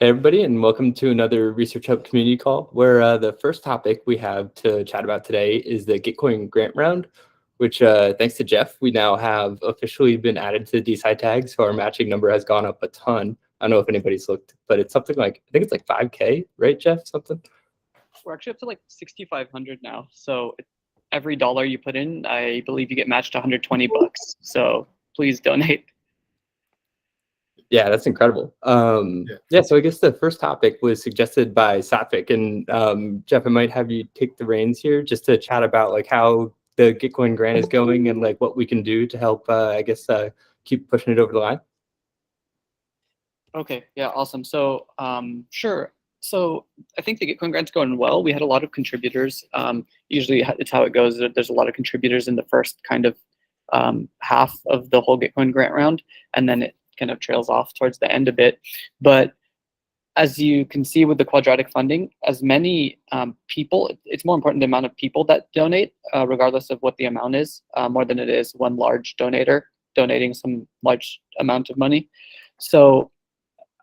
Hey everybody, and welcome to another ResearchHub community call, where the first topic we have to chat about today is the Gitcoin grant round, which thanks to Jeff, we now have officially been added to the DeSci tag, so our matching number has gone up a ton. I don't know if anybody's looked, but it's something like, I think it's like 5K, right, Jeff? Something? We're actually up to like 6,500 now. So every dollar you put in, I believe you get matched $120. So please donate. Yeah, that's incredible. Yeah, so I guess the first topic was suggested by Satvik, and Jeff, I might have you take the reins here just to chat about like how the Gitcoin grant is going and like what we can do to help, I guess, keep pushing it over the line. Okay, yeah, awesome. So sure. So I think the Gitcoin grant's going well. We had a lot of contributors. Usually it's how it goes. There's a lot of contributors in the first kind of half of the whole Gitcoin grant round, and then it kind of trails off towards the end a bit. But as you can see with the quadratic funding, as many people, it's more important the amount of people that donate, regardless of what the amount is, more than it is one large donator donating some large amount of money. So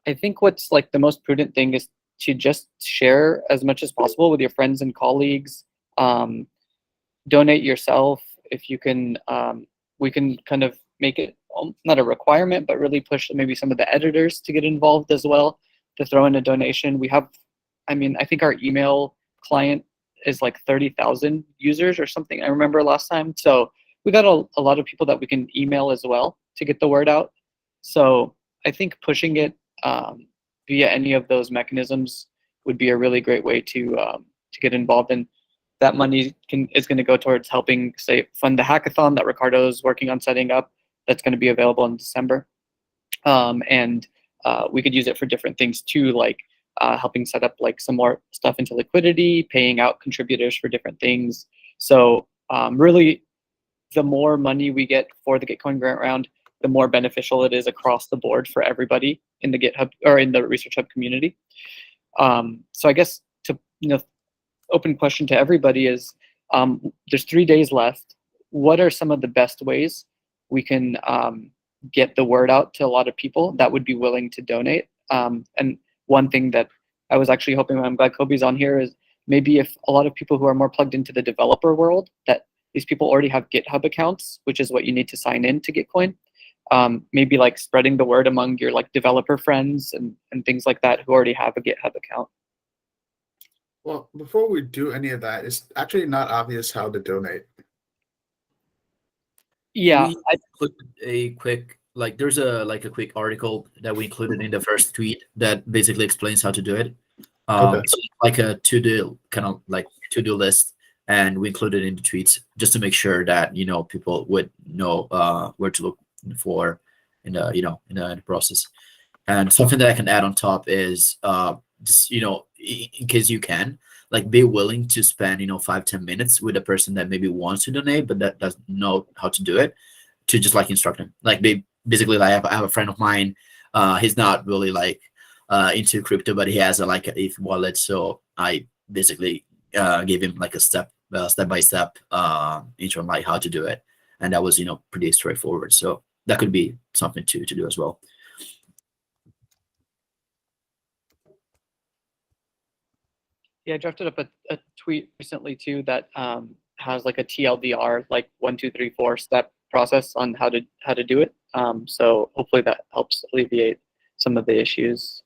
I think what's like the most prudent thing is to just share as much as possible with your friends and colleagues. Donate yourself if you can. We can kind of make it not a requirement, but really push maybe some of the editors to get involved as well, to throw in a donation. We have, I mean, I think our email client is like 30,000 users or something, I remember last time. So we got a lot of people that we can email as well to get the word out. So I think pushing it via any of those mechanisms would be a really great way to get involved. And that money is going to go towards helping, say, fund the hackathon that Ricardo is working on setting up. That's going to be available in December. And we could use it for different things too, like helping set up like some more stuff into liquidity, paying out contributors for different things. So really, the more money we get for the Gitcoin grant round, the more beneficial it is across the board for everybody in the GitHub or in the ResearchHub community. So I guess to open question to everybody is, there's 3 days left. What are some of the best ways we can get the word out to a lot of people that would be willing to donate? And one thing that I was actually hoping, I'm glad Kobe's on here, is maybe if a lot of people who are more plugged into the developer world, that these people already have GitHub accounts, which is what you need to sign in to Gitcoin. Maybe like spreading the word among your like developer friends and things like that who already have a GitHub account. Well, before we do any of that, it's actually not obvious how to donate. Yeah, I put a quick, like, there's a quick article that we included in the first tweet that basically explains how to do it. Okay. So like a to-do list, and we included in the tweets just to make sure that people would know where to look for in the process. And something that I can add on top is just in case you can, like, be willing to spend 5-10 minutes with a person that maybe wants to donate but that doesn't know how to do it, to just like instruct them. Like, basically, like, I have a friend of mine, he's not really like into crypto, but he has a ETH wallet, so I basically gave him like a step-by-step intro on like how to do it, and that was pretty straightforward. So that could be something to do as well. Yeah, I drafted up a tweet recently too that has like a TLDR, like 1, 2, 3, 4 step process on how to do it. So hopefully that helps alleviate some of the issues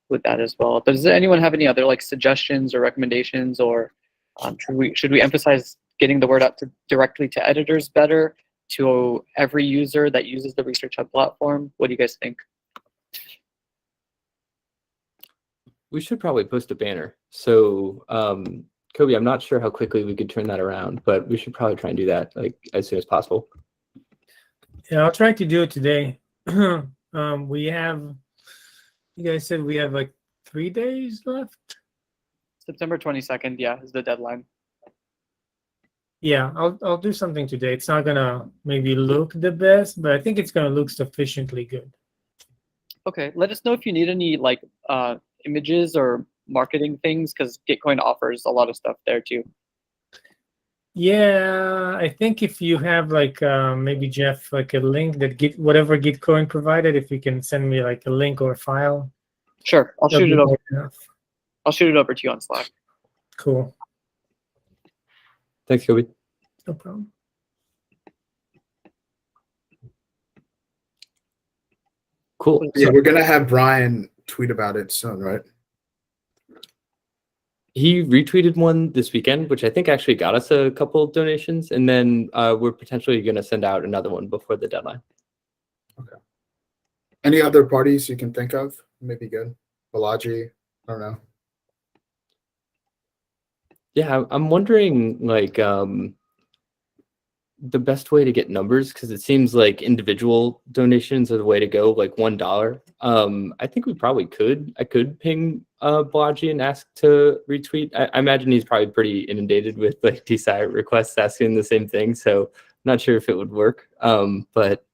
with that as well. But does anyone have any other like suggestions or recommendations, or should we emphasize getting the word out directly to editors better, to every user that uses the ResearchHub platform? What do you guys think? We should probably post a banner. So, Kobe, I'm not sure how quickly we could turn that around, but we should probably try and do that like as soon as possible. Yeah, I'll try to do it today. We have, you guys said we have like 3 days left. September 22nd, yeah, is the deadline. Yeah, I'll do something today. It's not gonna maybe look the best, but I think it's gonna look sufficiently good. Okay, let us know if you need any like images or marketing things, because Gitcoin offers a lot of stuff there too. Yeah, I think if you have like maybe Jeff, like a link that whatever Gitcoin provided, if you can send me like a link or a file, Sure, I'll That'd shoot be it over. more than enough. I'll shoot it over to you on Slack. Cool. Thanks, Kobe. No problem. Cool. Yeah, So we're gonna have Brian tweet about it soon, right? he retweeted one this weekend, which I think actually got us a couple of donations, and then we're potentially going to send out another one before the deadline. Any other parties you can think of? Maybe good. Balaji, I don't know. Yeah, I'm wondering like the best way to get numbers, because it seems like individual donations are the way to go, like $1. I think we probably could. I could ping Balaji and ask to retweet. I imagine he's probably pretty inundated with like DSI requests asking the same thing, so I'm not sure if it would work. But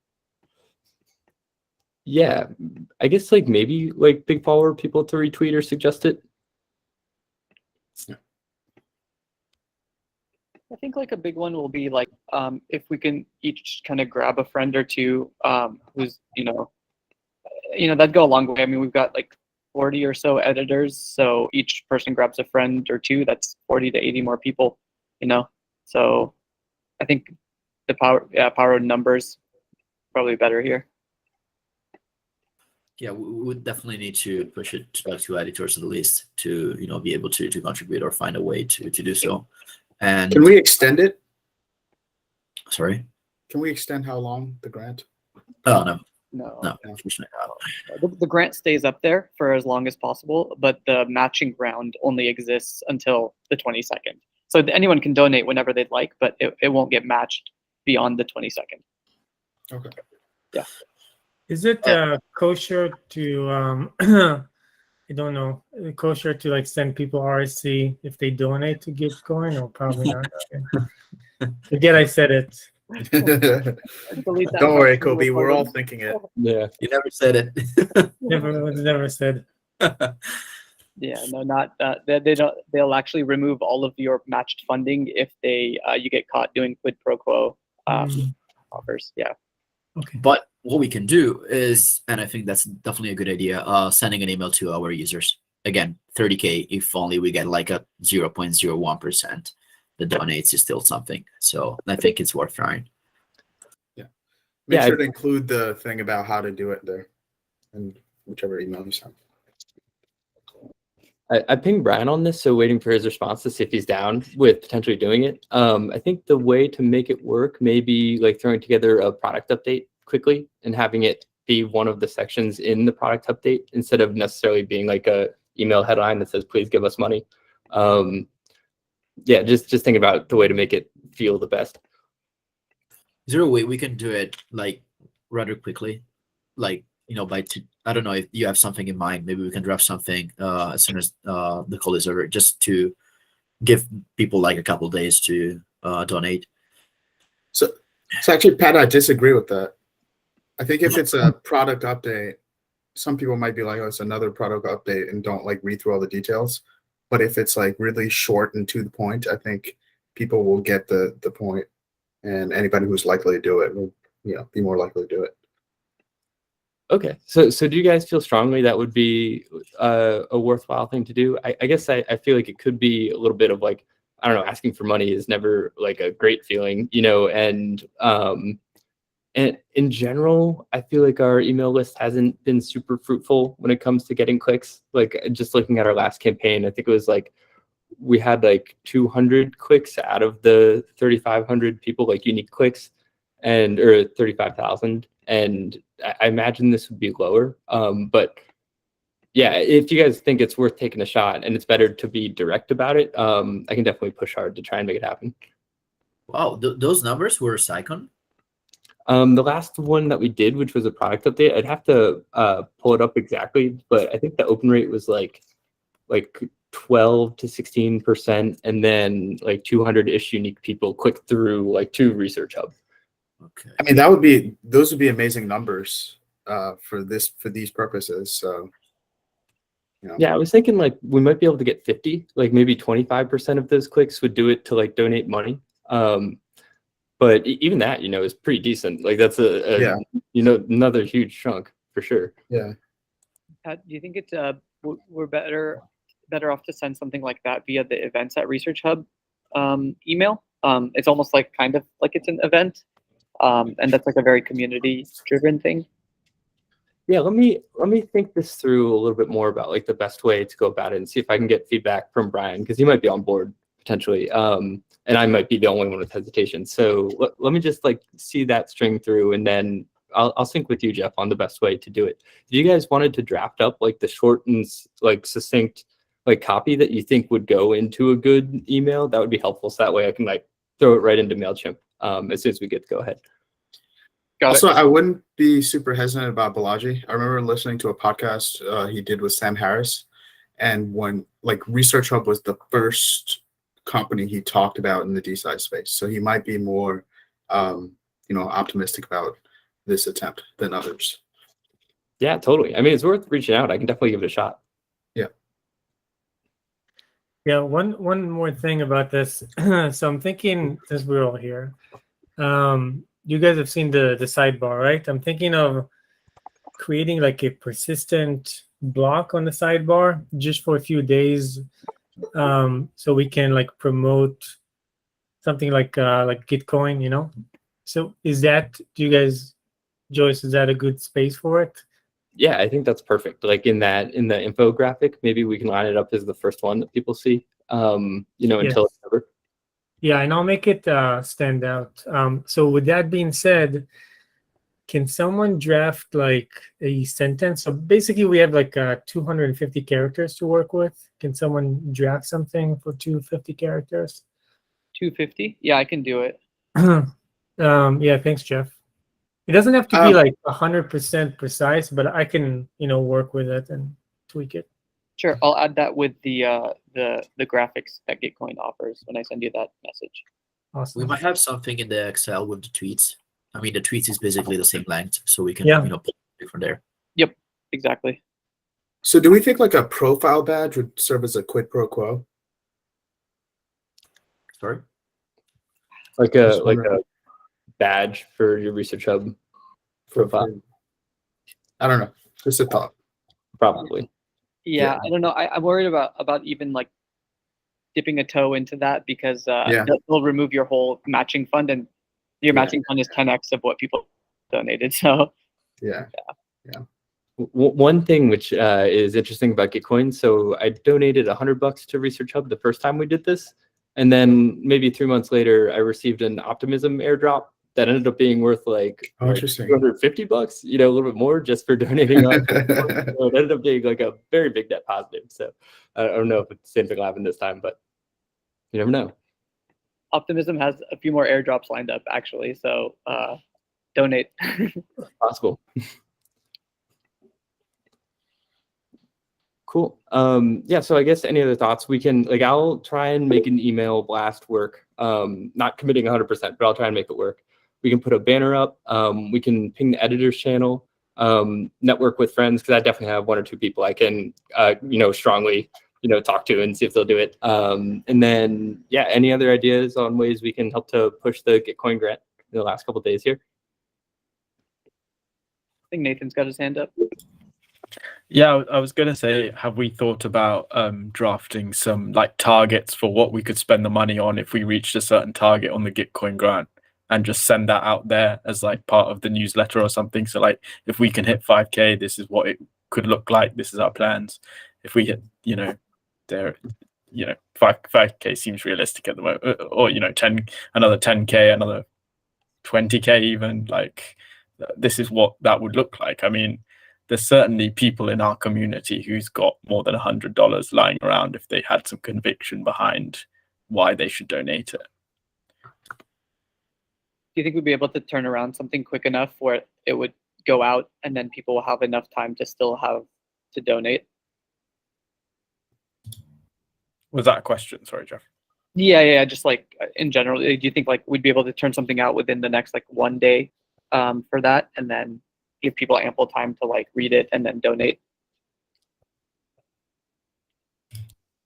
yeah, I guess like maybe like big follower people to retweet or suggest it. I think like a big one will be like if we can each kind of grab a friend or two who's that'd go a long way. I mean, we've got like 40 or so editors, so each person grabs a friend or two. That's 40 to 80 more people, So I think the power of numbers probably better here. Yeah, we would definitely need to push it to editors at least to be able to contribute or find a way to do so. And Can we extend it? sorry. Can we extend how long the grant? Oh no, No, unfortunately not. the grant stays up there for as long as possible, but the matching round only exists until the 22nd. So anyone can donate whenever they'd like, but it won't get matched beyond the 22nd. Okay. Yeah. Is it kosher to I don't know, kosher to like send people RSC if they donate to Gitcoin, or probably not? Okay. Forget I said it. Delete that Don't worry, part. Kobe. We're all thinking it. Yeah. You never said it. Never said. Yeah, no, not they don't. They'll actually remove all of your matched funding if you get caught doing quid pro quo offers. Yeah. Okay. But what we can do is, and I think that's definitely a good idea, sending an email to our users. Again, 30K, if only we get like a 0.01% that donates is still something. So I think it's worth trying. Make sure to include the thing about how to do it there, and whichever email you send. I pinged Brian on this, so waiting for his response to see if he's down with potentially doing it. I think the way to make it work may be like throwing together a product update quickly and having it be one of the sections in the product update instead of necessarily being like a email headline that says, please give us money. Yeah, just thinking about the way to make it feel the best. Is there a way we can do it like rather quickly? Like, I don't know if you have something in mind. Maybe we can draft something as soon as the call is over, just to give people like a couple of days to donate. So actually, Pat, I disagree with that. I think if it's a product update, some people might be like, oh, it's another product update, and don't like read through all the details. But if it's like really short and to the point, I think people will get the point, and anybody who's likely to do it will be more likely to do it. Okay, so do you guys feel strongly that would be a worthwhile thing to do? I guess I feel like it could be a little bit of like, I don't know, asking for money is never like a great feeling, and in general, I feel like our email list hasn't been super fruitful when it comes to getting clicks. Like just looking at our last campaign, I think it was like we had like 200 clicks out of the 3,500 people, like unique clicks, or 35,000. And I imagine this would be lower. But yeah, if you guys think it's worth taking a shot and it's better to be direct about it, I can definitely push hard to try and make it happen. Wow, those numbers were Sycon? The last one that we did, which was a product update, I'd have to pull it up exactly, but I think the open rate was like 12 to 16%, and then like 200-ish unique people click through like to ResearchHub. Okay. I mean, those would be amazing numbers for these purposes. So, Yeah, I was thinking like we might be able to get 50, like maybe 25% of those clicks would do it to like donate money. But even that, is pretty decent. Like that's another huge chunk for sure. Yeah. Pat, do you think it's we're better off to send something like that via the events at ResearchHub email? It's almost like kind of like it's an event, and that's like a very community-driven thing. Yeah, let me think this through a little bit more about like the best way to go about it and see if I can get feedback from Brian, because he might be on board potentially, and I might be the only one with hesitation. So let me just like see that string through, and then I'll sync with you, Jeff, on the best way to do it. Do you guys wanted to draft up like the short and like succinct like copy that you think would go into a good email? That would be helpful. So that way I can like throw it right into MailChimp as soon as we get to go ahead. Also, I wouldn't be super hesitant about Balaji. I remember listening to a podcast he did with Sam Harris, and when like ResearchHub was the first company he talked about in the DeSci space, so he might be more, optimistic about this attempt than others. Yeah, totally. I mean, it's worth reaching out. I can definitely give it a shot. Yeah, one more thing about this. So I'm thinking, since we're all here, you guys have seen the sidebar, right? I'm thinking of creating like a persistent block on the sidebar just for a few days, so we can like promote something like Gitcoin, you know? So do you guys, Joyce, is that a good space for it? Yeah, I think that's perfect. Like in the infographic, maybe we can line it up as the first one that people see, until it's over. Yeah, and I'll make it stand out. So with that being said, can someone draft like a sentence? So basically we have like 250 characters to work with. Can someone draft something for 250 characters? 250? Yeah, I can do it. Yeah, thanks, Jeff. It doesn't have to be like 100% precise, but I can, work with it and tweak it. Sure, I'll add that with the graphics that Gitcoin offers when I send you that message. Awesome. We might have something in the Excel with the tweets. I mean, the tweets is basically the same length, so we can, pull it from there. Yep, exactly. So do we think like a profile badge would serve as a quid pro quo? Sorry? Like a badge for your ResearchHub profile. I don't know. Just a thought. Probably. Yeah, I don't know. I'm worried about even like dipping a toe into that, because they'll remove your whole matching fund, and your matching fund is 10x of what people donated. So yeah. One thing which is interesting about Gitcoin, so I donated $100 to ResearchHub the first time we did this, and then maybe 3 months later I received an Optimism airdrop that ended up being worth like interesting. $250, a little bit more just for donating. So it ended up being like a very big net positive. So I don't know if the same thing will happen this time, but you never know. Optimism has a few more airdrops lined up, actually. So donate. Possible. Cool. So I guess any other thoughts? We can I'll try and make an email blast work. Not committing 100%, but I'll try and make it work. We can put a banner up. We can ping the editor's channel, network with friends, because I definitely have 1 or 2 people I can, strongly, talk to and see if they'll do it. And then, any other ideas on ways we can help to push the Gitcoin grant in the last couple of days here? I think Nathan's got his hand up. Yeah, I was going to say, have we thought about drafting some like targets for what we could spend the money on if we reached a certain target on the Gitcoin grant, and just send that out there as like part of the newsletter or something? So like, if we can hit 5K, this is what it could look like. This is our plans. If we hit, 5K seems realistic at the moment, or another 10K, another 20K even. Like, this is what that would look like. I mean, there's certainly people in our community who's got more than $100 lying around if they had some conviction behind why they should donate it. Do you think we'd be able to turn around something quick enough where it would go out and then people will have enough time to still have to donate? Was that a question? Sorry, Jeff. Yeah. Just like in general, do you think like we'd be able to turn something out within the next like 1 day for that, and then give people ample time to like read it and then donate?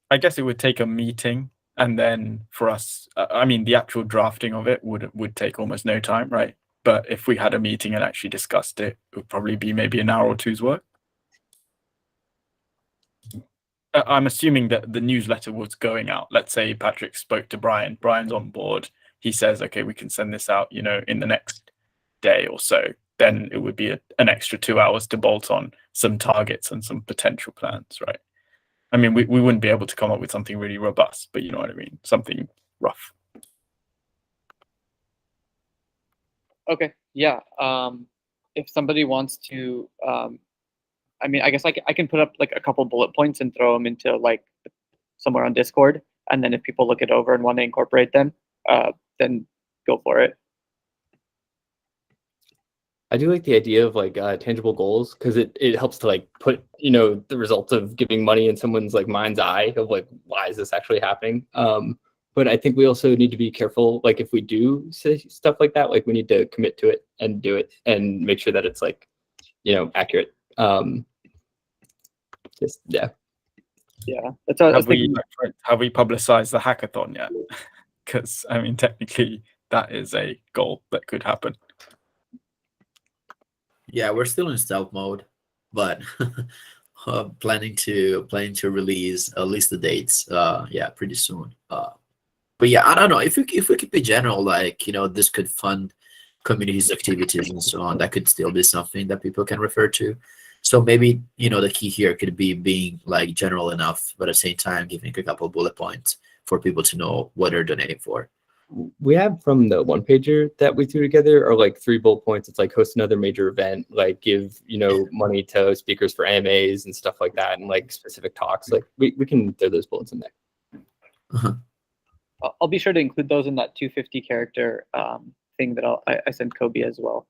I guess it would take a meeting, and then for us, the actual drafting of it would take almost no time, right? But if we had a meeting and actually discussed it, it would probably be maybe an hour or two's work. I'm assuming that the newsletter was going out. Let's say Patrick spoke to Brian. Brian's on board. He says, okay, we can send this out, in the next day or so. Then it would be an extra 2 hours to bolt on some targets and some potential plans, right? I mean, we wouldn't be able to come up with something really robust, but you know what I mean? Something rough. Okay, yeah. If somebody wants to, I mean, I guess I can put up like a couple bullet points and throw them into like somewhere on Discord, and then if people look it over and want to incorporate them, then go for it. I do like the idea of like tangible goals, because it helps to like put the results of giving money in someone's like mind's eye of like, why is this actually happening? But I think we also need to be careful, like if we do say stuff like that, like we need to commit to it and do it and make sure that it's like accurate. Just Yeah, that's what I was thinking. Have we publicized the hackathon yet? Because I mean, technically, that is a goal that could happen. Yeah, we're still in stealth mode, but planning to release at least the dates. Yeah, pretty soon. But yeah, I don't know if we could be general, like this could fund communities activities and so on. That could still be something that people can refer to. So maybe the key here could be being like general enough, but at the same time giving a couple of bullet points for people to know what they're donating for. We have from the one pager that we threw together are like 3 bullet points. It's like host another major event, like give money to speakers for AMAs and stuff like that, and like specific talks. Like we can throw those bullets in there. Uh-huh. I'll be sure to include those in that 250 character thing that I sent Kobe as well.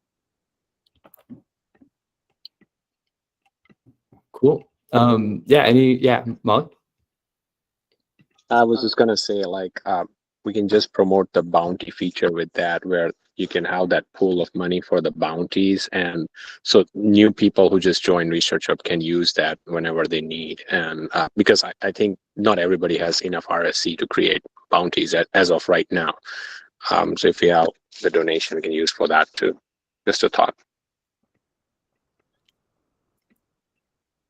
Cool. Molly? I was just gonna say, like, we can just promote the bounty feature with that, where you can have that pool of money for the bounties, and so new people who just join ResearchHub can use that whenever they need. And because I think not everybody has enough RSC to create bounties as of right now. So if you have the donation, we can use for that too. Just a thought.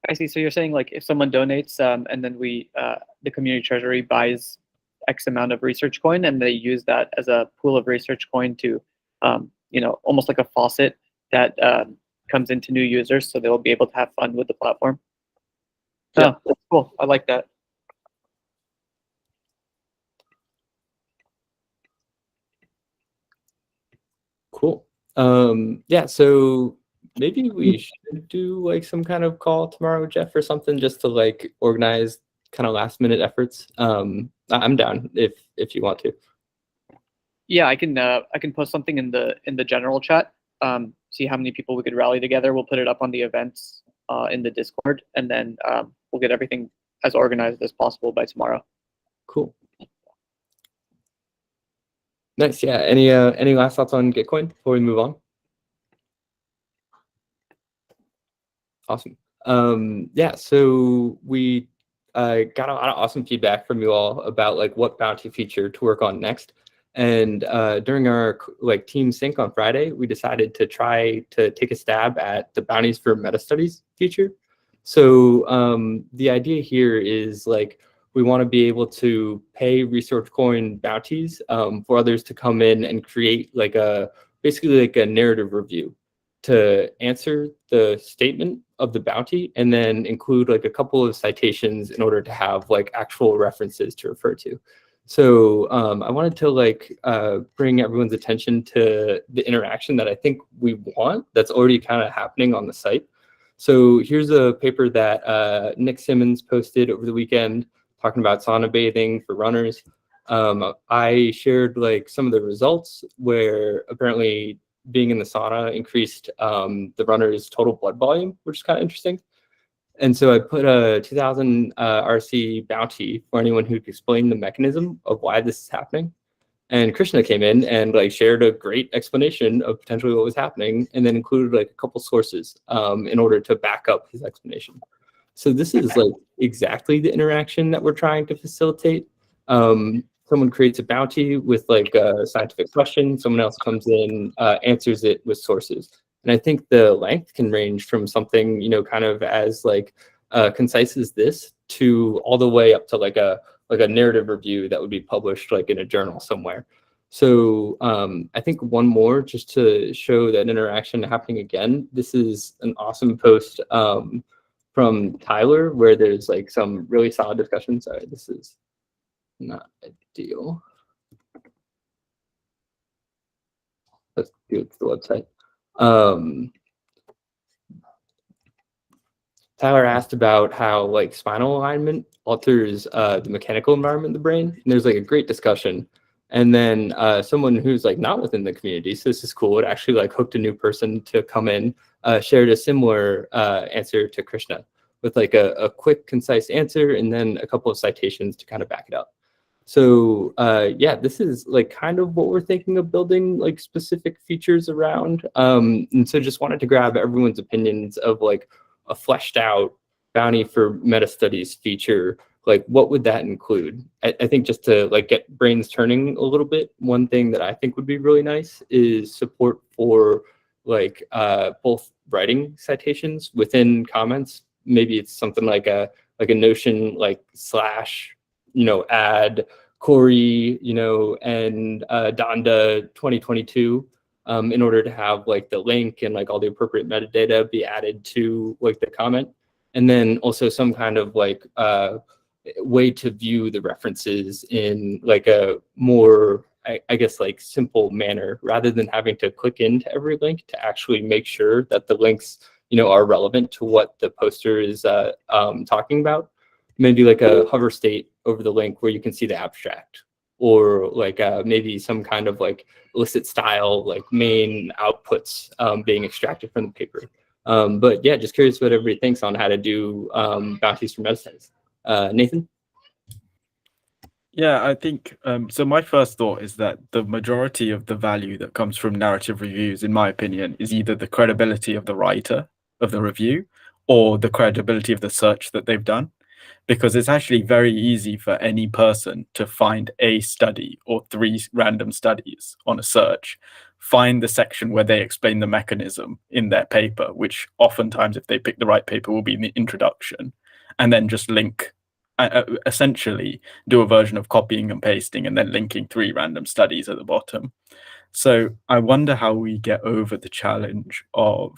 I see. So you're saying like if someone donates and then the community treasury buys X amount of research coin and they use that as a pool of research coin to, almost like a faucet that comes into new users, so they'll be able to have fun with the platform. Yeah, oh, that's cool. I like that. Cool. Yeah, so maybe we should do like some kind of call tomorrow with Jeff or something, just to like organize kind of last minute efforts. I'm down if you want to. Yeah, I can post something in the general chat. See how many people we could rally together. We'll put it up on the events in the Discord, and then we'll get everything as organized as possible by tomorrow. Cool. Nice. Yeah. Any last thoughts on Gitcoin before we move on? Awesome. Yeah. So we got a lot of awesome feedback from you all about like what bounty feature to work on next. And during our like team sync on Friday, we decided to try to take a stab at the bounties for meta studies feature. So the idea here is like we want to be able to pay ResearchCoin bounties for others to come in and create like basically like a narrative review to answer the statement of the bounty and then include like a couple of citations in order to have like actual references to refer to. So I wanted to like bring everyone's attention to the interaction that I think we want that's already kind of happening on the site. So here's a paper that Nick Simmons posted over the weekend talking about sauna bathing for runners. I shared like some of the results where apparently being in the sauna increased the runner's total blood volume, which is kind of interesting. And so I put a 2000 RC bounty for anyone who could explain the mechanism of why this is happening. And Krishna came in and like shared a great explanation of potentially what was happening, and then included like a couple sources in order to back up his explanation. So this is like exactly the interaction that we're trying to facilitate. Someone creates a bounty with like a scientific question. Someone else comes in, answers it with sources. And I think the length can range from something, kind of as like concise as this to all the way up to like a narrative review that would be published like in a journal somewhere. So I think one more just to show that interaction happening again. This is an awesome post from Tyler where there's like some really solid discussion. Sorry, this is not ideal. Let's do it to the website. Tyler asked about how like spinal alignment alters the mechanical environment in the brain. And there's like a great discussion. And then someone who's like not within the community, so this is cool, it actually like hooked a new person to come in, shared a similar answer to Krishna with like a quick, concise answer and then a couple of citations to kind of back it up. So yeah, this is like kind of what we're thinking of building like specific features around. And so just wanted to grab everyone's opinions of like a fleshed out bounty for meta studies feature. Like what would that include? I think just to like get brains turning a little bit, one thing that I think would be really nice is support for like both writing citations within comments. Maybe it's something like a Notion like slash, add Corey, and Donda 2022 in order to have like the link and like all the appropriate metadata be added to like the comment. And then also some kind of like way to view the references in like a more, I guess, like simple manner rather than having to click into every link to actually make sure that the links, are relevant to what the poster is talking about. Maybe like a hover state over the link where you can see the abstract, or like maybe some kind of like illicit style, like main outputs being extracted from the paper. But yeah, just curious what everybody thinks on how to do bounties for meta studies. Nathan? Yeah, I think so. My first thought is that the majority of the value that comes from narrative reviews, in my opinion, is either the credibility of the writer of the review or the credibility of the search that they've done. Because it's actually very easy for any person to find a study or 3 random studies on a search, find the section where they explain the mechanism in their paper, which oftentimes, if they pick the right paper, will be in the introduction, and then just link, essentially do a version of copying and pasting and then linking 3 random studies at the bottom. So I wonder how we get over the challenge of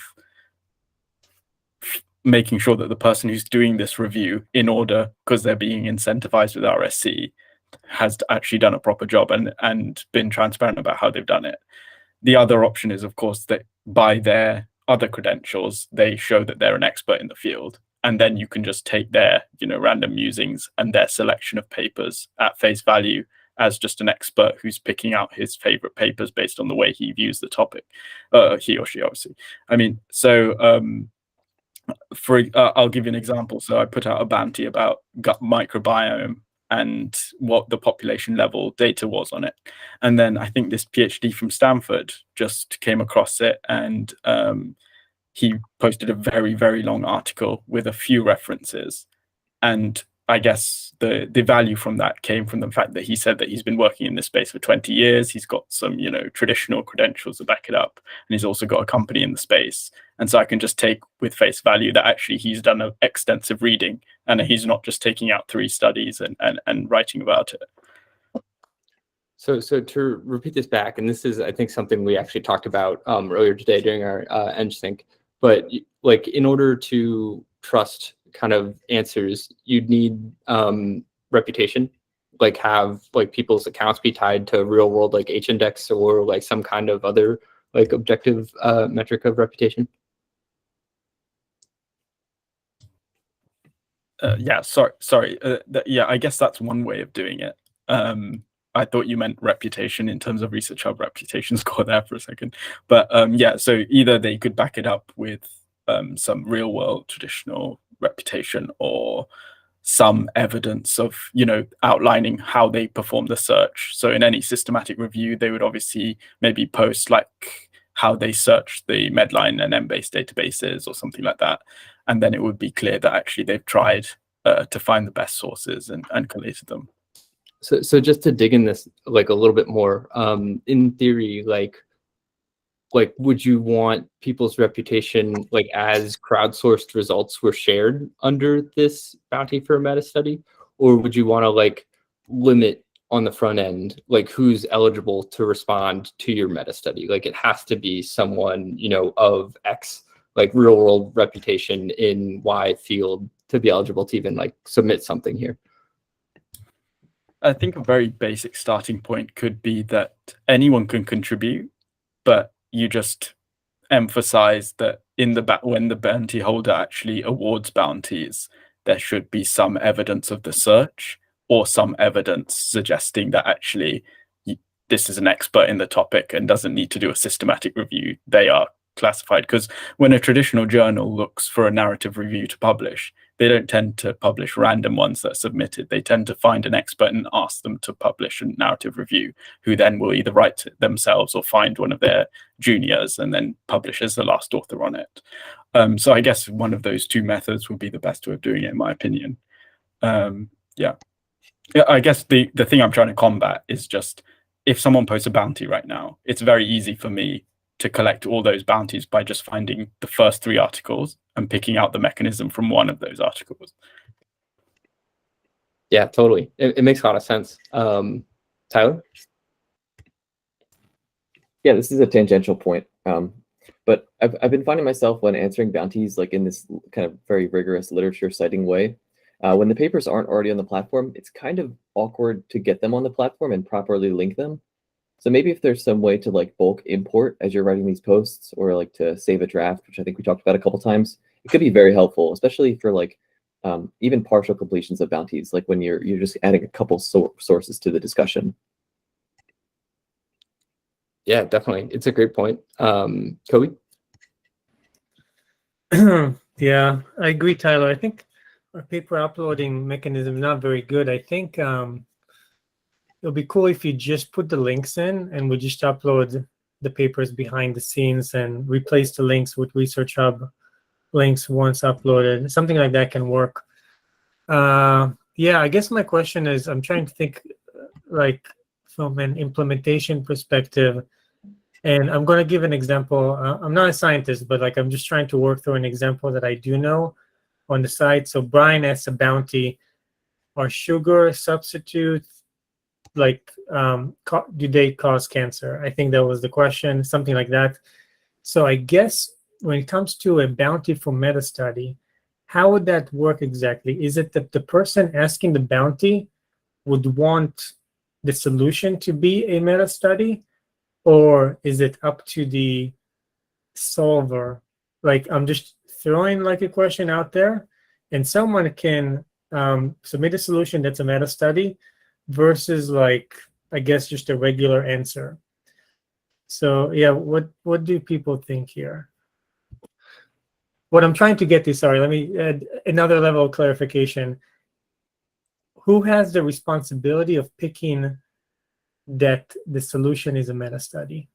making sure that the person who's doing this review, in order, because they're being incentivized with RSC, has actually done a proper job and been transparent about how they've done it. The other option is, of course, that by their other credentials, they show that they're an expert in the field. And then you can just take their, random musings and their selection of papers at face value as just an expert who's picking out his favorite papers based on the way he views the topic, he or she, obviously. I mean, so I'll give you an example. So I put out a bounty about gut microbiome and what the population level data was on it. And then I think this PhD from Stanford just came across it, and he posted a very, very long article with a few references. And I guess the value from that came from the fact that he said that he's been working in this space for 20 years. He's got some, traditional credentials to back it up. And he's also got a company in the space. And so I can just take with face value that actually he's done an extensive reading and he's not just taking out 3 studies and writing about it. So to repeat this back, and this is, I think, something we actually talked about earlier today during our EngSync, but like in order to trust kind of answers, you'd need reputation, like have like people's accounts be tied to real world like H-index or like some kind of other like objective metric of reputation. Yeah, sorry. Yeah, I guess that's one way of doing it. I thought you meant reputation in terms of ResearchHub reputation score there for a second. But yeah, so either they could back it up with some real world traditional reputation or some evidence of, outlining how they perform the search. So in any systematic review, they would obviously maybe post like how they search the Medline and Embase databases or something like that. And then it would be clear that actually they've tried to find the best sources and collated them. So just to dig in this like a little bit more, in theory, like like, would you want people's reputation, like, as crowdsourced results were shared under this bounty for a meta study? Or would you want to, like, limit on the front end, like, who's eligible to respond to your meta study? Like, it has to be someone, you know, of X, like, real world reputation in Y field to be eligible to even, like, submit something here. I think a very basic starting point could be that anyone can contribute, but you just emphasize that in the when the bounty holder actually awards bounties, there should be some evidence of the search or some evidence suggesting that actually this is an expert in the topic and doesn't need to do a systematic review. They are classified, because when a traditional journal looks for a narrative review to publish, they don't tend to publish random ones that are submitted. They tend to find an expert and ask them to publish a narrative review, who then will either write it themselves or find one of their juniors and then publish as the last author on it. So I guess one of those two methods would be the best way of doing it, in my opinion. Yeah, I guess the thing I'm trying to combat is just, if someone posts a bounty right now, it's very easy for me to collect all those bounties by just finding the first 3 articles and picking out the mechanism from one of those articles. Yeah, totally. It makes a lot of sense. Tyler? Yeah, this is a tangential point. But I've been finding myself, when answering bounties, like in this kind of very rigorous literature citing way, when the papers aren't already on the platform, it's kind of awkward to get them on the platform and properly link them. So maybe if there's some way to like bulk import as you're writing these posts, or like to save a draft, which I think we talked about a couple times, it could be very helpful, especially for like even partial completions of bounties, like when you're just adding a couple sources to the discussion. Yeah, definitely. It's a great point. Kobe? Yeah, I agree, Tyler. I think our paper uploading mechanism is not very good. I think it'll be cool if you just put the links in and we just upload the papers behind the scenes and replace the links with ResearchHub links once uploaded. Something like that can work. Yeah, I guess my question is, I'm trying to think like from an implementation perspective, and I'm going to give an example. I'm not a scientist, but like I'm just trying to work through an example that I do know on the site. So Brian asks a bounty, are sugar substitutes, like do they cause cancer? I think that was the question, something like that. So I guess when it comes to a bounty for meta study, how would that work exactly? Is it that the person asking the bounty would want the solution to be a meta study, or is it up to the solver? Like I'm just throwing like a question out there, and someone can submit a solution that's a meta study versus like, I guess, just a regular answer. So yeah, what do people think here? What I'm trying to get to, sorry, let me add another level of clarification. Who has the responsibility of picking that the solution is a meta study?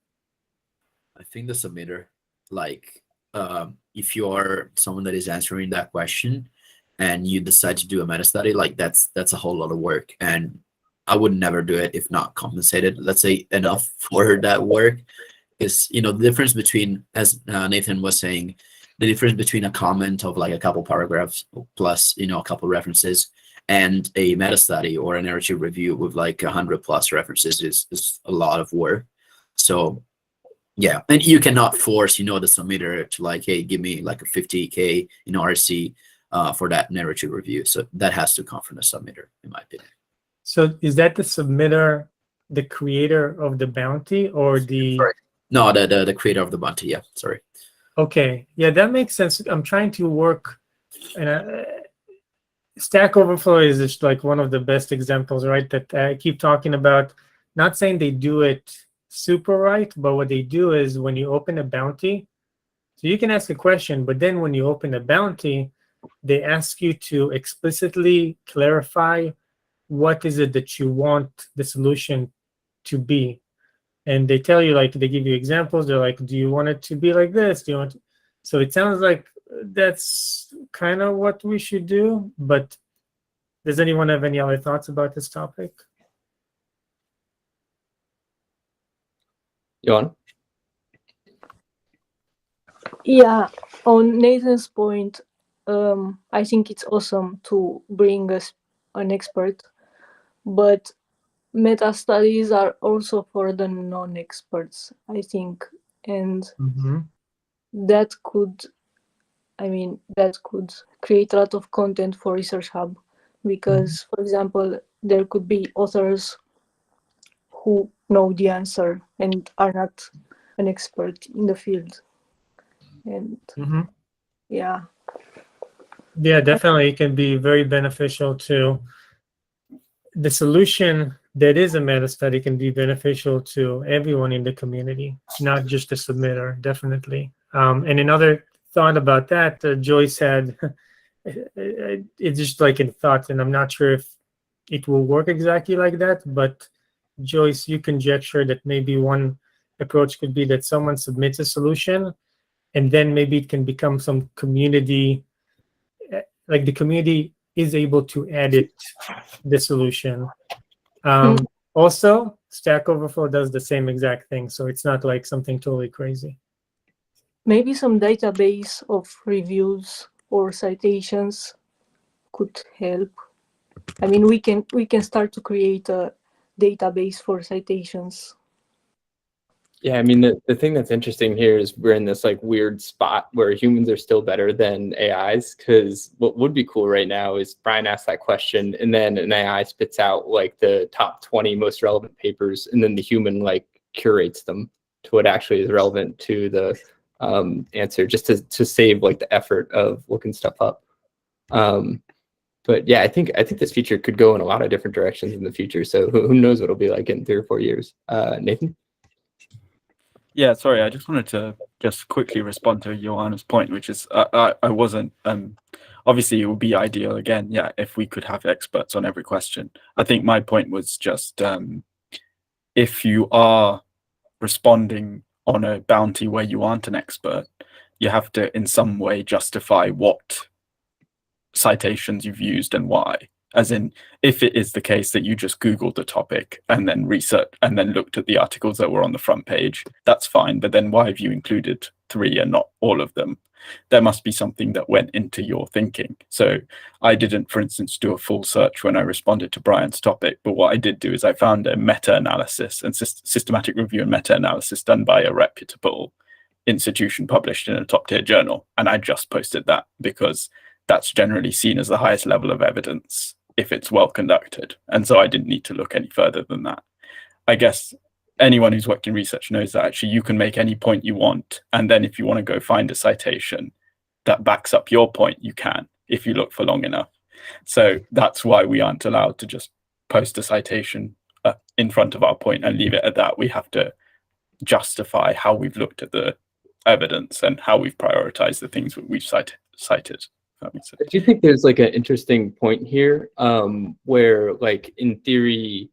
I think the submitter, like if you're someone that is answering that question and you decide to do a meta study, like that's a whole lot of work, and I would never do it if not compensated, let's say, enough for that work. Is, you know, the difference between, as Nathan was saying, the difference between a comment of like a couple paragraphs plus, you know, a couple references and a meta study or a narrative review with like 100+ references is a lot of work. So yeah, and you cannot force, you know, the submitter to like, hey, give me like a 50K, you know, RC for that narrative review. So that has to come from the submitter, in my opinion. So is that the submitter, the creator of the bounty, or the? Sorry. No, the creator of the bounty. Yeah, sorry. Okay, yeah, that makes sense. I'm trying to work, and Stack Overflow is just like one of the best examples, right? That I keep talking about. Not saying they do it super right, but what they do is when you open a bounty, so you can ask a question, but then when you open a bounty, they ask you to explicitly clarify what is it that you want the solution to be. And they tell you, like, they give you examples. They're like, do you want it to be like this? Do you want? So it sounds like that's kind of what we should do. But does anyone have any other thoughts about this topic? Johan? Yeah, on Nathan's point, I think it's awesome to bring us an expert, but meta studies are also for the non-experts, I think, and Mhm. that could, that could create a lot of content for ResearchHub, because, for example, there could be authors who know the answer and are not an expert in the field, and Mhm. yeah. Yeah, definitely, it can be very beneficial to the solution that is a meta study can be beneficial to everyone in the community, not just the submitter, definitely. And another thought about that, Joyce had, it's just like in thought, and I'm not sure if it will work exactly like that, but Joyce, you conjecture that maybe one approach could be that someone submits a solution, and then maybe it can become some community, like the community is able to edit the solution. Also, Stack Overflow does the same exact thing, so it's not like something totally crazy. Maybe some database of reviews or citations could help. I mean, we can start to create a database for citations. Yeah, I mean, the thing that's interesting here is we're in this like weird spot where humans are still better than AIs, because what would be cool right now is Brian asks that question and then an AI spits out like the top 20 most relevant papers, and then the human like curates them to what actually is relevant to the answer, just to save like the effort of looking stuff up. But yeah, I think this feature could go in a lot of different directions in the future. So who knows what it'll be like in 3 or 4 years. Nathan? Yeah, sorry, I just wanted to just quickly respond to Johanna's point, which is I wasn't obviously it would be ideal again, yeah, if we could have experts on every question. I think my point was just if you are responding on a bounty where you aren't an expert, you have to in some way justify what citations you've used and why. As in, if it is the case that you just Googled the topic and then researched and then looked at the articles that were on the front page, that's fine. But then why have you included 3 and not all of them? There must be something that went into your thinking. So I didn't, for instance, do a full search when I responded to Brian's topic. But what I did do is I found a meta-analysis and systematic review and meta-analysis done by a reputable institution published in a top-tier journal. And I just posted that because that's generally seen as the highest level of evidence if it's well conducted. And so I didn't need to look any further than that. I guess anyone who's worked in research knows that actually you can make any point you want. And then if you want to go find a citation that backs up your point, you can, if you look for long enough. So that's why we aren't allowed to just post a citation in front of our point and leave it at that. We have to justify how we've looked at the evidence and how we've prioritized the things that we've cited. Do you think there's like an interesting point here where like in theory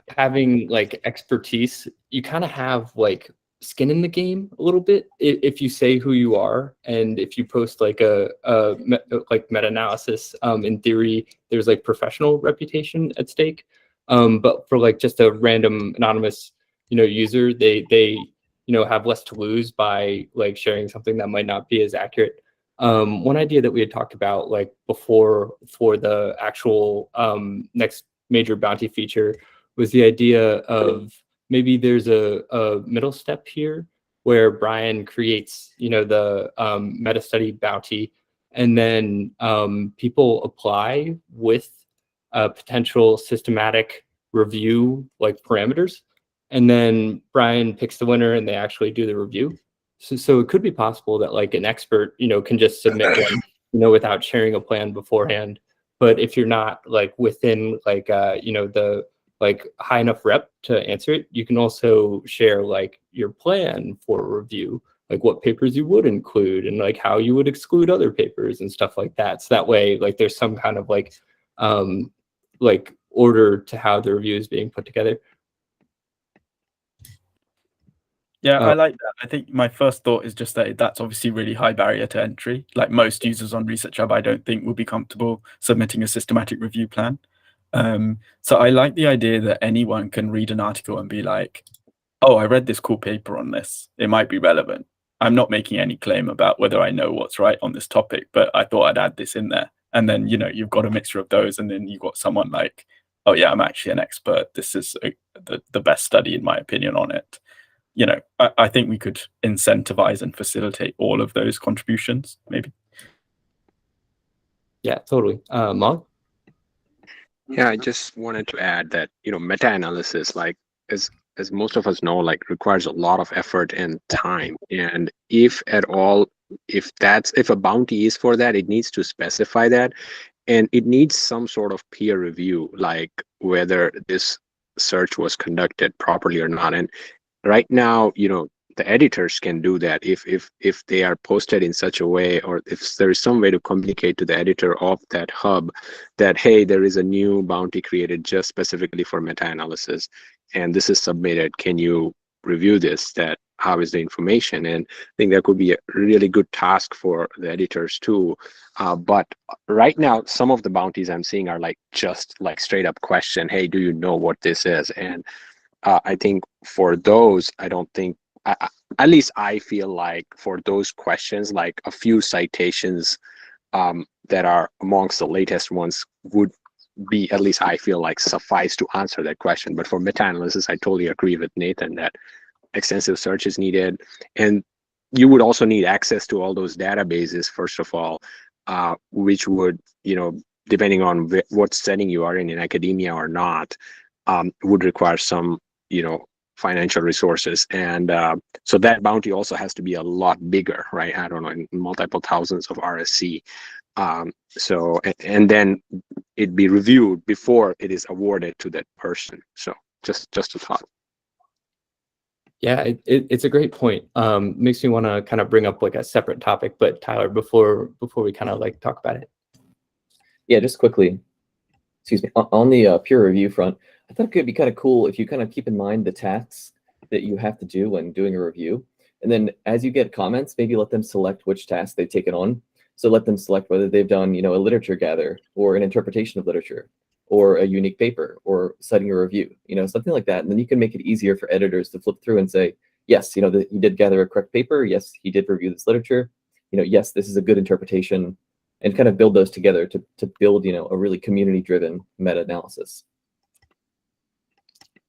having like expertise, you kind of have like skin in the game a little bit if you say who you are, and if you post like like meta-analysis, in theory there's like professional reputation at stake, but for like just a random anonymous user, they have less to lose by like sharing something that might not be as accurate. One idea that we had talked about like before for the actual next major bounty feature was the idea of maybe there's a middle step here where Brian creates the meta study bounty, and then people apply with potential systematic review like parameters, and then Brian picks the winner and they actually do the review. So it could be possible that like an expert, can just submit one, without sharing a plan beforehand. But if you're not like within like, the like high enough rep to answer it, you can also share like your plan for review, like what papers you would include and like how you would exclude other papers and stuff like that. So that way, like there's some kind of like order to how the review is being put together. Yeah, I like that. I think my first thought is just that that's obviously really high barrier to entry. Like most users on ResearchHub, I don't think will be comfortable submitting a systematic review plan. So I like the idea that anyone can read an article and be like, oh, I read this cool paper on this. It might be relevant. I'm not making any claim about whether I know what's right on this topic, but I thought I'd add this in there. And then, you know, you've got a mixture of those, and then you've got someone like, oh yeah, I'm actually an expert. This is the best study in my opinion on it. You know, I think we could incentivize and facilitate all of those contributions, maybe. Yeah, totally. Mog? Yeah, I just wanted to add that, you know, meta-analysis, like as most of us know, like requires a lot of effort and time. And if at all, if a bounty is for that, it needs to specify that. And it needs some sort of peer review, like whether this search was conducted properly or not. And right now, you know, the editors can do that if they are posted in such a way, or if there is some way to communicate to the editor of that hub that, hey, there is a new bounty created just specifically for meta-analysis, and this is submitted. Can you review this? That how is the information? And I think that could be a really good task for the editors too. But right now, some of the bounties I'm seeing are like just like straight up question, hey, do you know what this is? And I think for those, I don't think, at least I feel like for those questions, like a few citations that are amongst the latest ones would be, at least I feel like, suffice to answer that question. But for meta-analysis, I totally agree with Nathan that extensive search is needed. And you would also need access to all those databases, first of all, which would, you know, depending on what setting you are in academia or not, would require some, you know, financial resources. And so that bounty also has to be a lot bigger, right? I don't know, in multiple thousands of RSC. So, and then it be reviewed before it is awarded to that person. So just a thought. Yeah, it's a great point. Makes me want to kind of bring up like a separate topic, but Tyler, before we kind of like talk about it. Yeah, just quickly, excuse me, on the peer review front, I thought it could be kind of cool if you kind of keep in mind the tasks that you have to do when doing a review. And then as you get comments, maybe let them select which task they've taken on. So let them select whether they've done, you know, a literature gather or an interpretation of literature or a unique paper or citing a review, you know, something like that. And then you can make it easier for editors to flip through and say, yes, you know, he did gather a correct paper. Yes, he did review this literature. You know, yes, this is a good interpretation, and kind of build those together to build, you know, a really community-driven meta-analysis.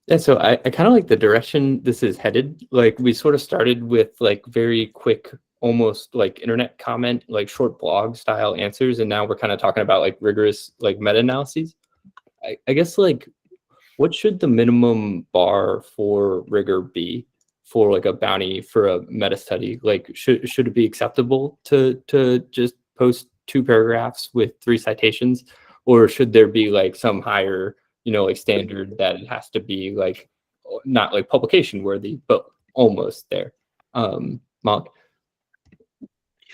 Yeah, so I kind of like the direction this is headed. Like we sort of started with like very quick, almost like internet comment, like short blog style answers. And now we're kind of talking about like rigorous like meta-analyses. I guess like what should the minimum bar for rigor be for like a bounty for a meta study? Like should it be acceptable to just post 2 paragraphs with 3 citations, or should there be like some higher, you know, like standard that it has to be like not like publication worthy, but almost there? Mark?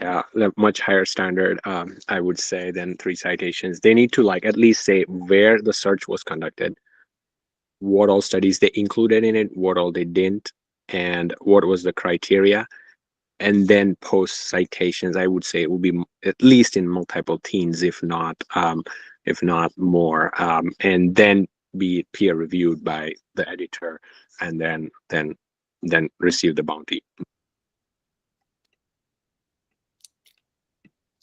Yeah, a much higher standard, I would say, than 3 citations. They need to like at least say where the search was conducted, what all studies they included in it, what all they didn't, and what was the criteria. And then post citations, I would say it will be at least in multiple teens, if not more, and then be peer reviewed by the editor, and then receive the bounty.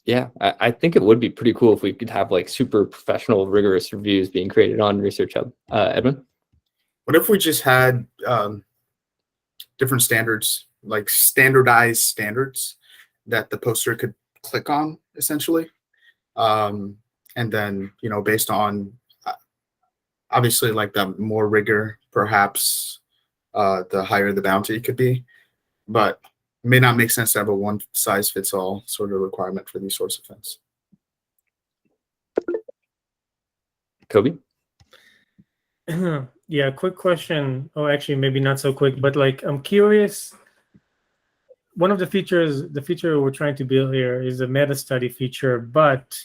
Yeah, I think it would be pretty cool if we could have like super professional, rigorous reviews being created on ResearchHub. Edwin? What if we just had different standards, like standardized standards that the poster could click on, essentially? And then, you know, based on, obviously, like the more rigor, perhaps, the higher the bounty could be. But it may not make sense to have a one-size-fits-all sort of requirement for these sorts of things. Kobe? Yeah, quick question. Oh, actually, maybe not so quick, but like I'm curious. One of the features, the feature we're trying to build here is a meta study feature, but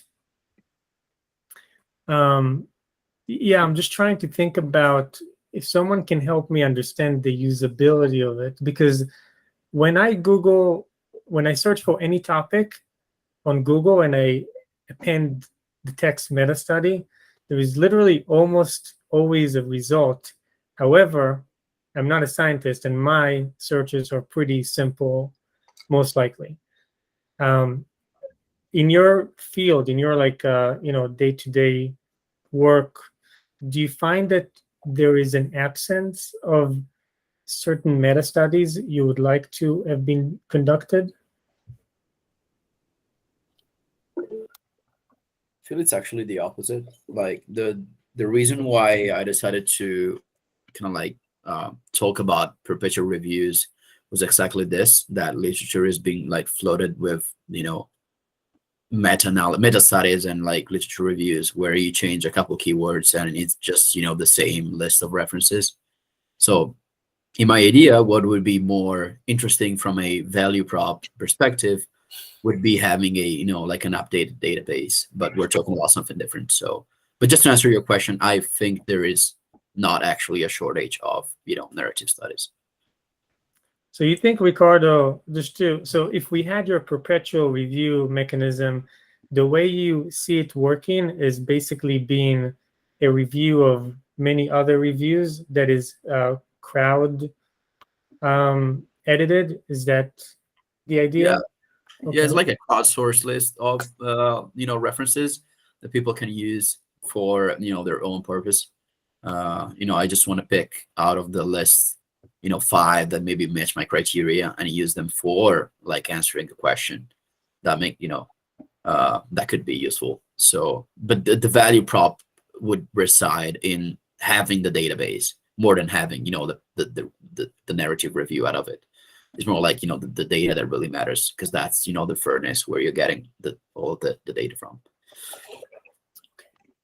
yeah, I'm just trying to think about if someone can help me understand the usability of it, because when I search for any topic on Google and I append the text meta study, there is literally almost always a result. However, I'm not a scientist and my searches are pretty simple most likely. In your field, in your day-to-day work, do you find that there is an absence of certain meta studies you would like to have been conducted? I feel it's actually the opposite. Like the reason why I decided to kind of like talk about perpetual reviews was exactly this, that literature is being like flooded with, meta studies and like literature reviews where you change a couple keywords and it's just, the same list of references. So in my idea, what would be more interesting from a value prop perspective would be having a, like an updated database, but we're talking about something different. So, but just to answer your question, I think there is not actually a shortage of, narrative studies. So you think, Ricardo, so if we had your perpetual review mechanism, the way you see it working is basically being a review of many other reviews that is crowd edited? Is that the idea? Yeah. Okay. Yeah, it's like a crowdsourced list of references that people can use for their own purpose. I just want to pick out of the list 5 that maybe match my criteria and use them for like answering a question that that could be useful. So, but the value prop would reside in having the database more than having the narrative review out of it. It's more like the data that really matters, because that's the furnace where you're getting all the data from.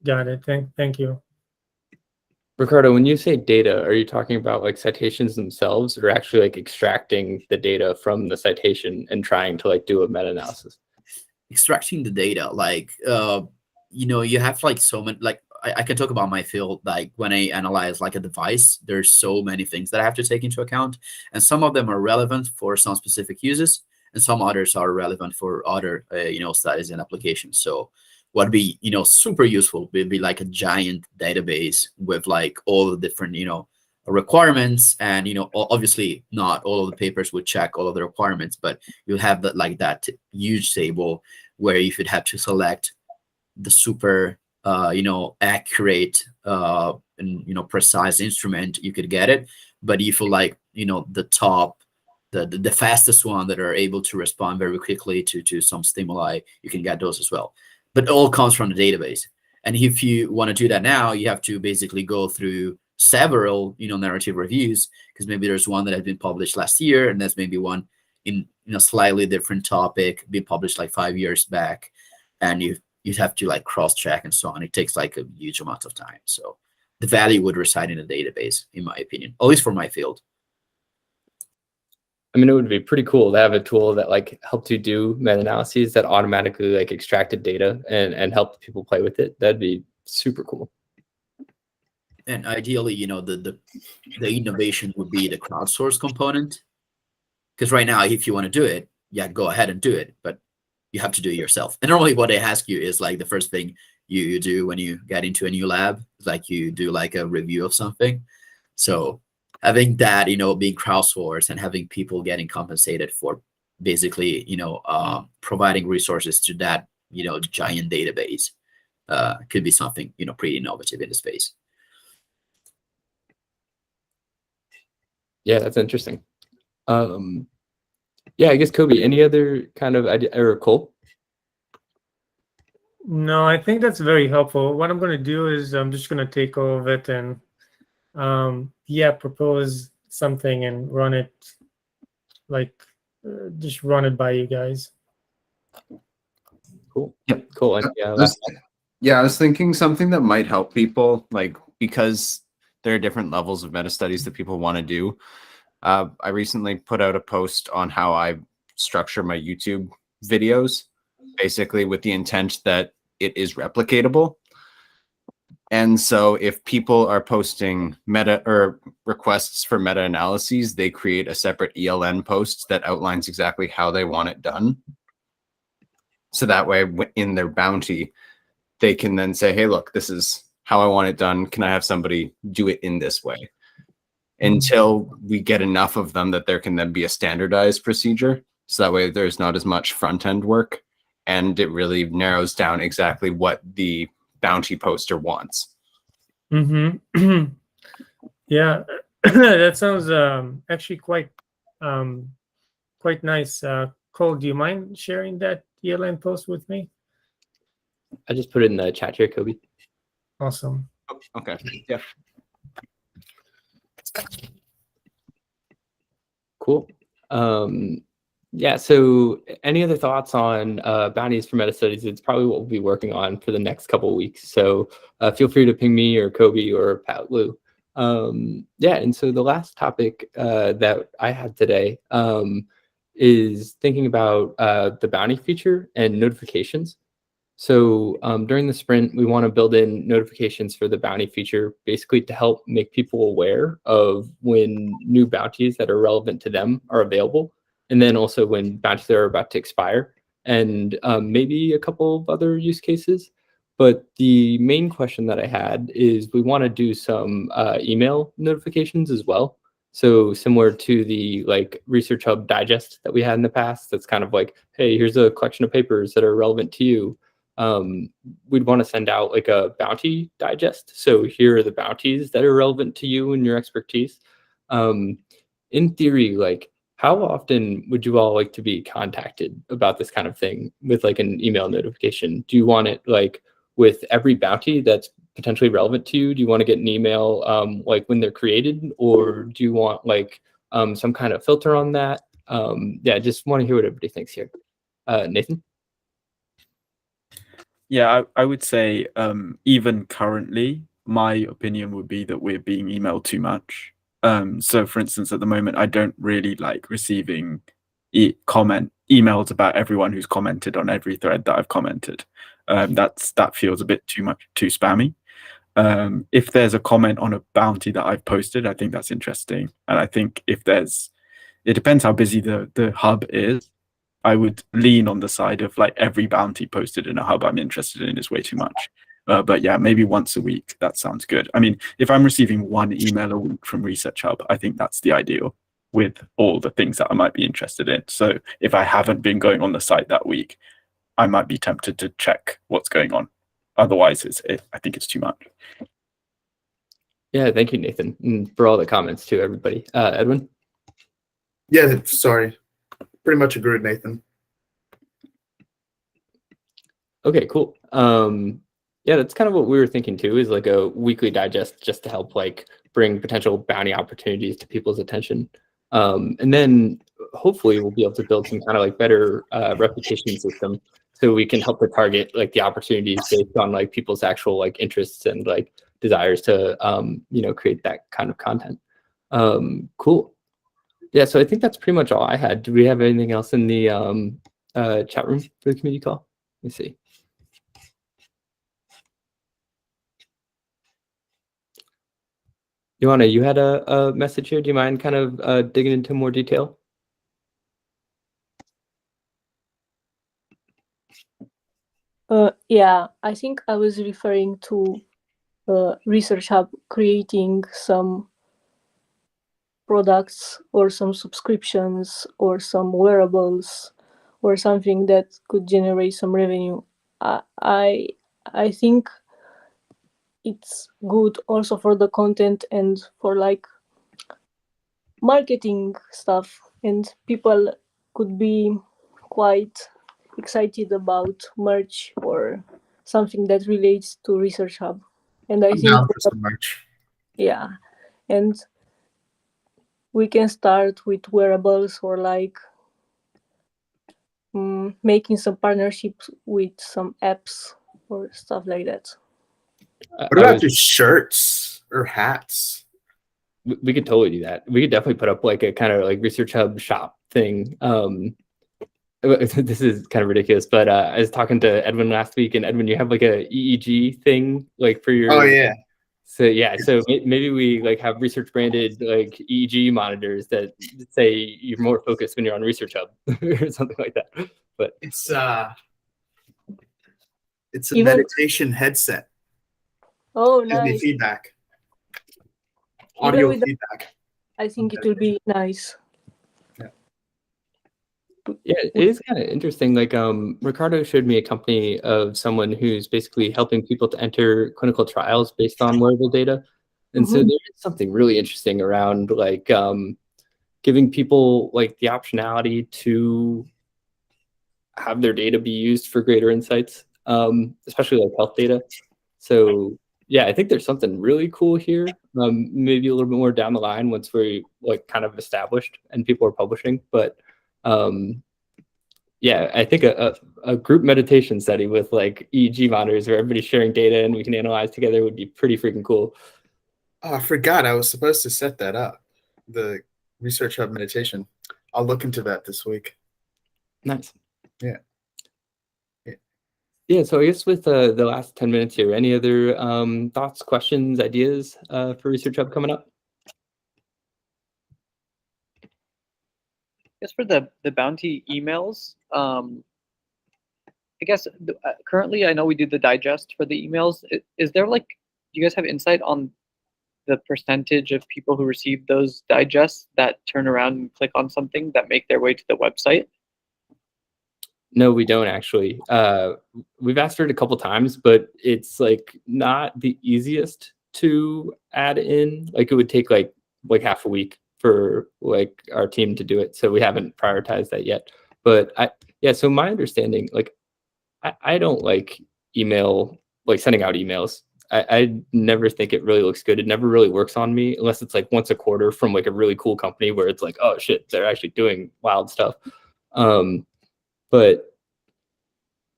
Got it. Thank you. Ricardo, when you say data, are you talking about like citations themselves, or actually like extracting the data from the citation and trying to like do a meta-analysis? Extracting the data, like you have like so many, like I can talk about my field. Like when I analyze like a device, there's so many things that I have to take into account, and some of them are relevant for some specific uses, and some others are relevant for other studies and applications. So what would be super useful would be like a giant database with like all the different requirements, and obviously not all of the papers would check all of the requirements, but you'll have that huge table where you would have to select the super accurate and precise instrument. You could get it, but if you like the top, the fastest one that are able to respond very quickly to some stimuli, you can get those as well. But it all comes from the database. And if you want to do that now, you have to basically go through several narrative reviews, because maybe there's one that has been published last year, and there's maybe one in a slightly different topic being published like 5 years back, and you'd have to like cross-check and so on. It takes like a huge amount of time. So the value would reside in the database, in my opinion, at least for my field. I mean, it would be pretty cool to have a tool that like helped you do meta-analyses that automatically like extracted data and helped people play with it. That'd be super cool. And ideally, the innovation would be the crowdsource component. Because right now, if you want to do it, yeah, go ahead and do it, but you have to do it yourself. And normally what they ask you is like the first thing you do when you get into a new lab, like you do like a review of something. So having that, being crowdsourced and having people getting compensated for basically, providing resources to that, giant database could be something, pretty innovative in the space. Yeah, that's interesting. Yeah, I guess Kobe, any other kind of idea, or Cole? No, I think that's very helpful. What I'm going to do is I'm just going to take all of it and propose something and run it, just run it by you guys. Cool. Yep. Cool. And, I was thinking something that might help people, like, because there are different levels of meta studies that people want to do. I recently put out a post on how I structure my YouTube videos, basically with the intent that it is replicatable. And so if people are posting meta or requests for meta analyses, they create a separate ELN post that outlines exactly how they want it done. So that way in their bounty, they can then say, hey, look, this is how I want it done. Can I have somebody do it in this way? Until we get enough of them that there can then be a standardized procedure. So that way there's not as much front end work, and it really narrows down exactly what the bounty poster wants. Mm-hmm. Yeah, that sounds actually quite nice. Cole, do you mind sharing that ELN post with me? I just put it in the chat here, Kobe. Awesome. Okay. Yeah. Cool. Yeah, so any other thoughts on bounties for meta studies? It's probably what we'll be working on for the next couple of weeks. So feel free to ping me or Kobe or Pat Lou. Yeah, and so the last topic that I had today is thinking about the bounty feature and notifications. So during the sprint, we want to build in notifications for the bounty feature, basically to help make people aware of when new bounties that are relevant to them are available, and then also when bounties are about to expire, and maybe a couple of other use cases. But the main question that I had is we want to do some email notifications as well. So similar to the like ResearchHub digest that we had in the past, that's kind of like, hey, here's a collection of papers that are relevant to you. We'd want to send out like a bounty digest. So here are the bounties that are relevant to you and your expertise. In theory, like how often would you all like to be contacted about this kind of thing with like an email notification? Do you want it like with every bounty that's potentially relevant to you? Do you want to get an email like when they're created, or do you want like some kind of filter on that? Yeah, just want to hear what everybody thinks here. Nathan? Yeah, I would say even currently, my opinion would be that we're being emailed too much. So for instance, at the moment, I don't really like receiving emails about everyone who's commented on every thread that I've commented. That feels a bit too spammy. If there's a comment on a bounty that I've posted, I think that's interesting. And I think it depends how busy the hub is. I would lean on the side of like every bounty posted in a hub I'm interested in is way too much. But yeah, maybe once a week, that sounds good. I mean, if I'm receiving one email a week from ResearchHub, I think that's the ideal with all the things that I might be interested in. So if I haven't been going on the site that week, I might be tempted to check what's going on. Otherwise, I think it's too much. Yeah, thank you, Nathan, and for all the comments too, everybody. Edwin? Yeah, sorry. Pretty much agree with Nathan. Okay, cool. Yeah, that's kind of what we were thinking too, is like a weekly digest just to help like bring potential bounty opportunities to people's attention. And then hopefully we'll be able to build some kind of like better reputation system so we can help to target like the opportunities based on like people's actual like interests and like desires to create that kind of content. Cool. Yeah, so I think that's pretty much all I had. Do we have anything else in the chat room for the community call? Let me see. Joanna, you had a message here. Do you mind kind of digging into more detail? Yeah, I think I was referring to ResearchHub creating some products or some subscriptions or some wearables or something that could generate some revenue. I think it's good also for the content and for like marketing stuff, and people could be quite excited about merch or something that relates to ResearchHub. And I I'm think down for some merch. yeah, and we can start with wearables or like making some partnerships with some apps or stuff like that. What about just shirts or hats? We could totally do that. We could definitely put up like a kind of like ResearchHub shop thing. This is kind of ridiculous, but I was talking to Edwin last week, and Edwin, you have like a EEG thing like for your. Oh yeah. So yeah, so maybe we like have research branded like EEG monitors that say you're more focused when you're on ResearchHub or something like that. But it's a meditation headset. Oh, Gives me nice. feedback. Audio feedback. I think it will be nice. Yeah. Yeah, it is kind of interesting. Like, Ricardo showed me a company of someone who's basically helping people to enter clinical trials based on wearable data. And so Mhm. there is something really interesting around like giving people like the optionality to have their data be used for greater insights, especially like health data. So yeah, I think there's something really cool here. Maybe a little bit more down the line once we're like kind of established and people are publishing. But yeah, I think a group meditation study with like EEG monitors where everybody's sharing data and we can analyze together would be pretty freaking cool. Oh, I forgot I was supposed to set that up. The ResearchHub meditation. I'll look into that this week. Nice. Yeah. Yeah, so I guess with the last 10 minutes here, any other thoughts, questions, ideas for ResearchHub coming up? Just for the bounty emails, I guess currently I know we do the digest for the emails. Is there like, do you guys have insight on the percentage of people who receive those digests that turn around and click on something that make their way to the website? No, we don't actually. We've asked for it a couple times, but it's like not the easiest to add in. Like it would take like half a week for like our team to do it. So we haven't prioritized that yet. But yeah, so my understanding, like I don't like email, like sending out emails. I never think it really looks good. It never really works on me unless it's like once a quarter from like a really cool company where it's like, oh shit, they're actually doing wild stuff. But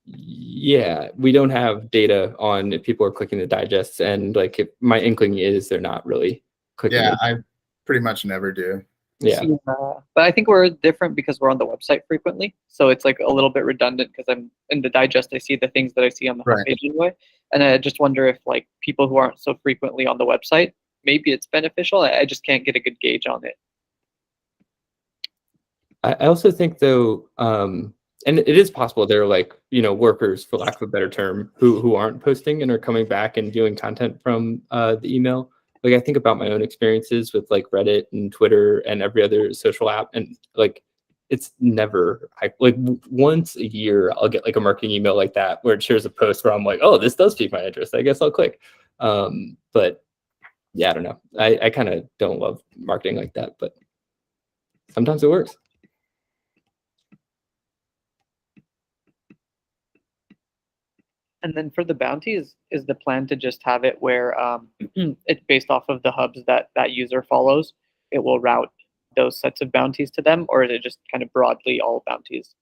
yeah, we don't have data on if people are clicking the digests, and like if my inkling is they're not really clicking. Yeah, it. I pretty much never do. Yeah. But I think we're different because we're on the website frequently. So it's like a little bit redundant because I'm in the digest, I see the things that I see on the Right. homepage anyway. And I just wonder if like people who aren't so frequently on the website, maybe it's beneficial. I just can't get a good gauge on it. I also think though, and it is possible they're like, you know, workers, for lack of a better term, who aren't posting and are coming back and viewing content from the email. Like I think about my own experiences with like Reddit and Twitter and every other social app, and like it's never like once a year I'll get like a marketing email like that where it shares a post where I'm like, oh, this does pique my interest. I guess I'll click. But yeah, I don't know. I kind of don't love marketing like that, but sometimes it works. And then for the bounties, is the plan to just have it where it's based off of the hubs that user follows? It will route those sets of bounties to them, or is it just kind of broadly all bounties?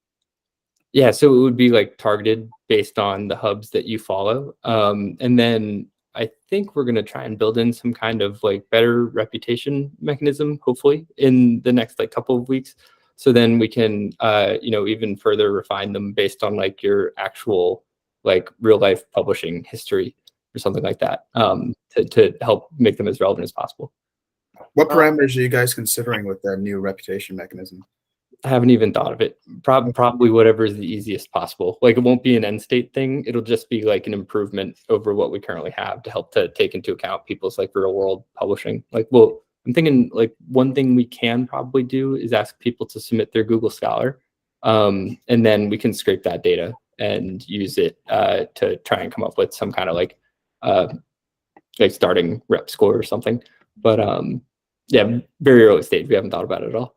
Yeah, so it would be like targeted based on the hubs that you follow. And then I think we're going to try and build in some kind of like better reputation mechanism, hopefully in the next like couple of weeks. So then we can, you know, even further refine them based on like your actual like real life publishing history or something like that, to help make them as relevant as possible. What parameters are you guys considering with that new reputation mechanism? I haven't even thought of it. Probably whatever is the easiest possible. Like it won't be an end state thing. It'll just be like an improvement over what we currently have to help to take into account people's like real world publishing. Like, well, I'm thinking like one thing we can probably do is ask people to submit their Google Scholar, and then we can scrape that data and use it to try and come up with some kind of like starting rep score or something. But yeah, very early stage. We haven't thought about it at all.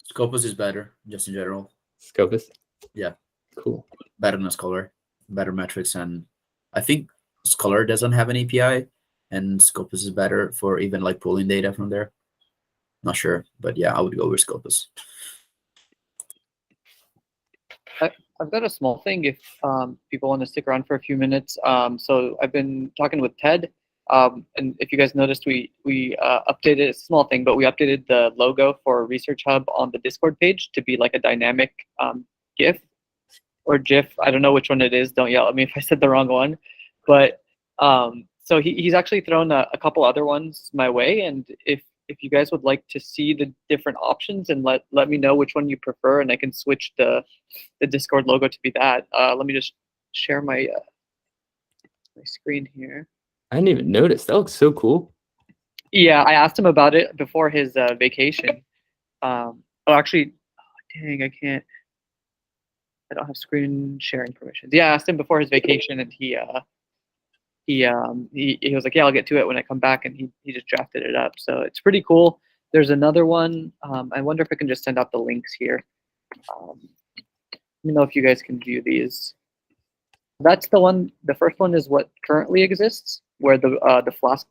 Scopus is better, just in general. Scopus? Yeah. Cool. Better than Scholar, better metrics, and I think Scholar doesn't have an API, and Scopus is better for even like pulling data from there. Not sure, but yeah, I would go with Scopus. I've got a small thing if people want to stick around for a few minutes. So I've been talking with Ted, and if you guys noticed, we updated a small thing, but we updated the logo for ResearchHub on the Discord page to be like a dynamic GIF or GIF. I don't know which one it is. Don't yell at me if I said the wrong one. But so he's actually thrown a couple other ones my way, and if you guys would like to see the different options and let me know which one you prefer, and I can switch the Discord logo to be that. Let me just share my my screen here. I didn't even notice. That looks so cool. Yeah, I asked him about it before his vacation. Oh, actually, dang, I can't. I don't have screen sharing permissions. Yeah, I asked him before his vacation, and he was like, yeah, I'll get to it when I come back, and he just drafted it up. So it's pretty cool. There's another one. I wonder if I can just send out the links here. Let me know if you guys can view these. That's the one. The first one is what currently exists, where the Flask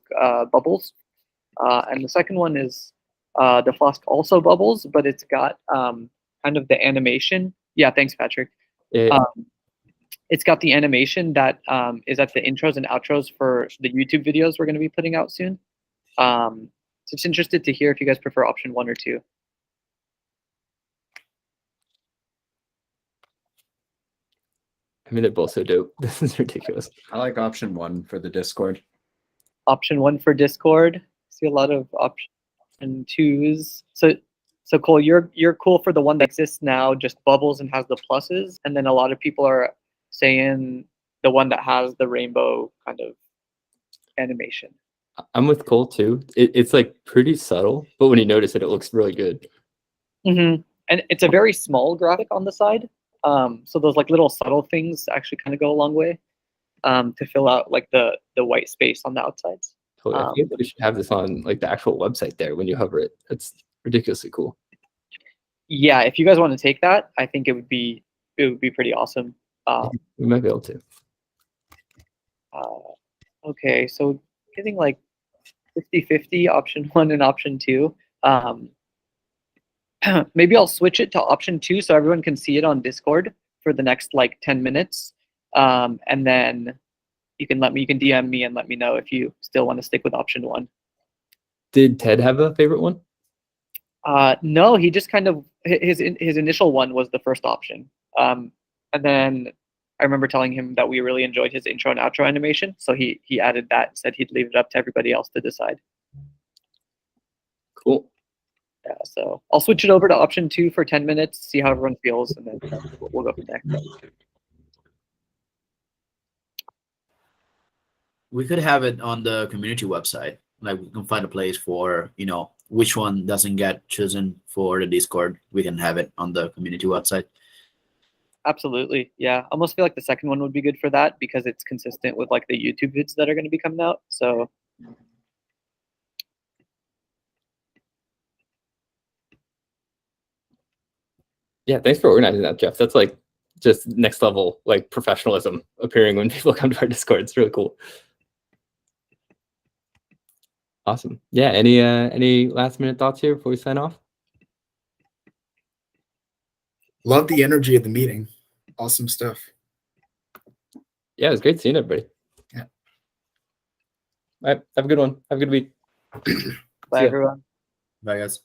bubbles, and the second one is the Flask also bubbles, but it's got kind of the animation. Yeah, thanks, Patrick. Yeah. It's got the animation that is at the intros and outros for the YouTube videos we're going to be putting out soon. So just interested to hear if you guys prefer option 1 or 2. I mean, they're both so dope. This is ridiculous. I like option 1 for the Discord. Option 1 for Discord. See a lot of option 2s. So Cole, you're cool for the one that exists now, just bubbles and has the pluses, and then a lot of people are saying the one that has the rainbow kind of animation. I'm with Cole too. It's like pretty subtle, but when you notice it, it looks really good. And it's a very small graphic on the side. So those like little subtle things actually kind of go a long way to fill out like the white space on the outsides. Totally. I think we should have this on like the actual website there when you hover it. It's ridiculously cool. Yeah, if you guys want to take that, I think it would be pretty awesome. We might be able to. Okay, so getting like 50-50 option 1 and option 2. Maybe I'll switch it to option 2 so everyone can see it on Discord for the next like 10 minutes. And then you can DM me and let me know if you still want to stick with option 1. Did Ted have a favorite one? No, he just kind of his initial one was the first option. And then I remember telling him that we really enjoyed his intro and outro animation, so he added that, said he'd leave it up to everybody else to decide. Cool. Yeah, so I'll switch it over to option 2 for 10 minutes, see how everyone feels, and then we'll go from there. We could have it on the community website. Like we can find a place for, which one doesn't get chosen for the Discord. We can have it on the community website. Absolutely. Yeah. I almost feel like the second one would be good for that because it's consistent with like the YouTube vids that are going to be coming out. So Yeah, thanks for organizing that, Jeff. That's like just next level like professionalism appearing when people come to our Discord. It's really cool. Awesome. Yeah, any last minute thoughts here before we sign off? Love the energy of the meeting. Awesome stuff. Yeah, it was great seeing everybody. Yeah. All right, have a good one. Have a good week. bye, everyone. Bye, guys.